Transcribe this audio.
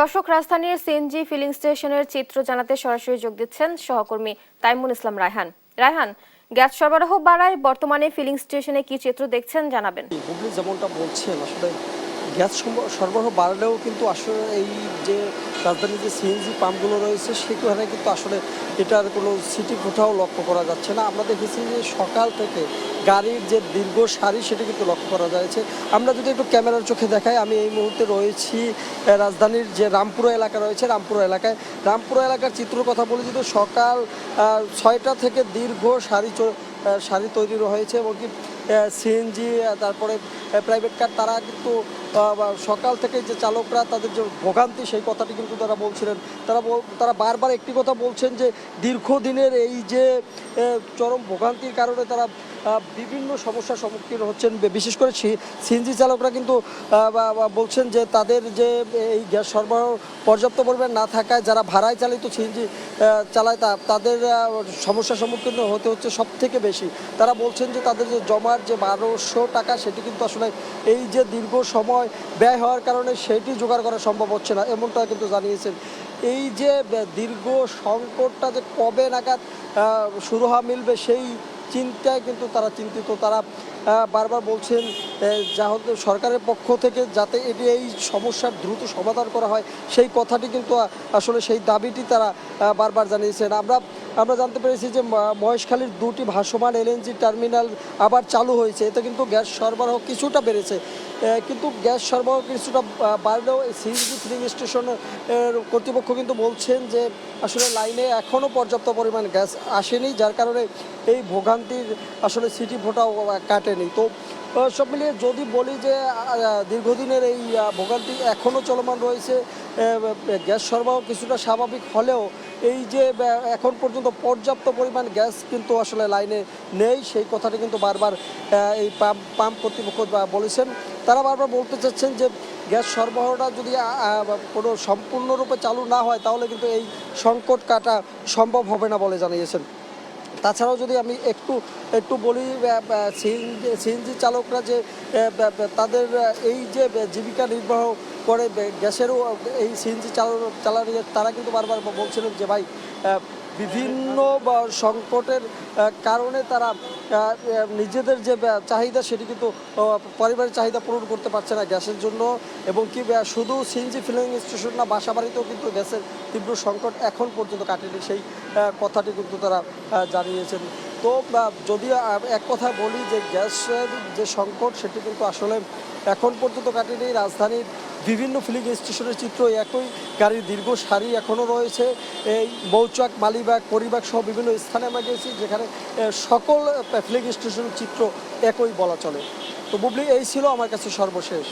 দর্শক, রাজধানীর CNG filling স্টেশনের চিত্র জানাতে সরাসরি যোগ দিচ্ছেন সহকর্মী তাইমুল ইসলাম রায়হান। রায়হান, গ্যাস সরবরাহ বাড়ায় বর্তমানে ফিলিং স্টেশনে কি চিত্র দেখছেন জানাবেন। হুবলি যেমনটা বলছেন, আসলে গ্যাস সরবরাহ বাড়লেও কিন্তু আসলে এই যে রাজধানীর যে সিএনজি পাম্পগুলো রয়েছে সেখানে কিন্তু আসলে এটার কোনো সিটি কোথাও লক্ষ্য করা যাচ্ছে না। আমরা দেখেছি যে সকাল থেকে গাড়ির যে দীর্ঘ সারি সেটা কিন্তু লক্ষ্য করা যাচ্ছে। আমরা যদি একটু ক্যামেরার চোখে দেখাই, আমি এই মুহূর্তে রয়েছি রাজধানীর যে রামপুরা এলাকা রয়েছে, রামপুরা এলাকার চিত্রের কথা বলি, যদি সকাল 6টা থেকে দীর্ঘ সারি তৈরি হয়েছে এবং কি সিএনজি তারপরে প্রাইভেট কার তারা কিন্তু সকাল থেকে যে চালকরা তাদের যে ভোগান্তি সেই কথাটি কিন্তু তারা বলছিলেন। তারা বারবার একটি কথা বলছেন যে দীর্ঘদিনের এই যে চরম ভোগান্তির কারণে তারা বিভিন্ন সমস্যার সম্মুখীন হচ্ছেন। বিশেষ করে সিএনজি চালকরা কিন্তু বলছেন যে তাদের যে এই গ্যাস সরবরাহ পর্যাপ্ত পরিমাণ না থাকায় যারা ভাড়ায় চালিত সিএনজি চালায় তাদের সমস্যার সম্মুখীন হতে হচ্ছে সব থেকে বেশি। তারা বলছেন যে তাদের যে জমার যে 1200 টাকা সেটি কিন্তু আসলে এই যে দীর্ঘ সময় ব্যয় হওয়ার কারণে সেটি জোগাড় করা সম্ভব হচ্ছে না, এমনটা কিন্তু জানিয়েছেন। এই যে দীর্ঘ সংকটটা যে কবে নাগাদ শুরু হওয়া মিলবে সেই চিন্তায় কিন্তু তারা চিন্তিত। তারা বারবার বলছেন যাতে সরকারের পক্ষ থেকে যাতে এই সমস্যার দ্রুত সমাধান করা হয় সেই কথাটি কিন্তু আসলে সেই দাবিটি তারা বারবার জানিয়েছেন। আমরা জানতে পেরেছি যে মহেশখালীর 2টি ভাসমান এলএনজি টার্মিনাল আবার চালু হয়েছে, এতে কিন্তু গ্যাস সরবরাহ কিছুটা বেড়েছে। কিন্তু গ্যাস সরবরাহ কিছুটা বাড়লেও সিএনজি ফিলিং স্টেশনের কর্তৃপক্ষ কিন্তু বলছেন যে আসলে লাইনে এখনও পর্যাপ্ত পরিমাণ গ্যাস আসেনি, যার কারণে এই ভোগান্তির আসলে সিটি ফোটাও কাটেনি। তো সব মিলিয়ে যদি বলি যে দীর্ঘদিনের এই ভোগান্তি এখনও চলমান রয়েছে, গ্যাস সরবরাহ কিছুটা স্বাভাবিক হলেও এই যে এখন পর্যন্ত পর্যাপ্ত পরিমাণ গ্যাস কিন্তু আসলে লাইনে নেই সেই কথাটি কিন্তু বারবার এই পাম্প কর্তৃপক্ষ বলেছেন। তারা বারবার বলতে চাচ্ছেন যে গ্যাস সরবরাহটা যদি কোনো সম্পূর্ণরূপে চালু না হয় তাহলে কিন্তু এই সংকট কাটা সম্ভব হবে না বলে জানিয়েছেন। তাছাড়াও যদি আমি একটু বলি, সিএনজি চালকরা যে তাদের এই যে জীবিকা নির্বাহ করে গ্যাসেরও এই সিএনজি চালানো তারা কিন্তু বারবার বলছিলেন যে ভাই বিভিন্ন সংকটের কারণে তারা নিজেদের যে চাহিদা সেটি কিন্তু পরিবারের চাহিদা পূরণ করতে পারছে না গ্যাসের জন্য, এবং কি শুধু সিএনজি ফিলিং স্টেশন না, বাসাবাড়িতেও কিন্তু গ্যাসের তীব্র সংকট এখন পর্যন্ত কাটেনি সেই কথাটি কিন্তু তারা জানিয়েছেন। তো যদি এক কথা বলি যে গ্যাসের যে সংকট সেটি কিন্তু আসলে এখন পর্যন্ত কাটেনি। রাজধানীর বিভিন্ন ফিলিং স্টেশনের চিত্র একই, গাড়ির দীর্ঘ সারি এখনও রয়েছে। এই মৌচাক, মালিবাগ, পরিবাগ সহ বিভিন্ন স্থানে আমরা গেছি যেখানে সকল ফিলিং স্টেশনের চিত্র একই বলা চলে। তো বুবলি, এই ছিল আমার কাছে সর্বশেষ।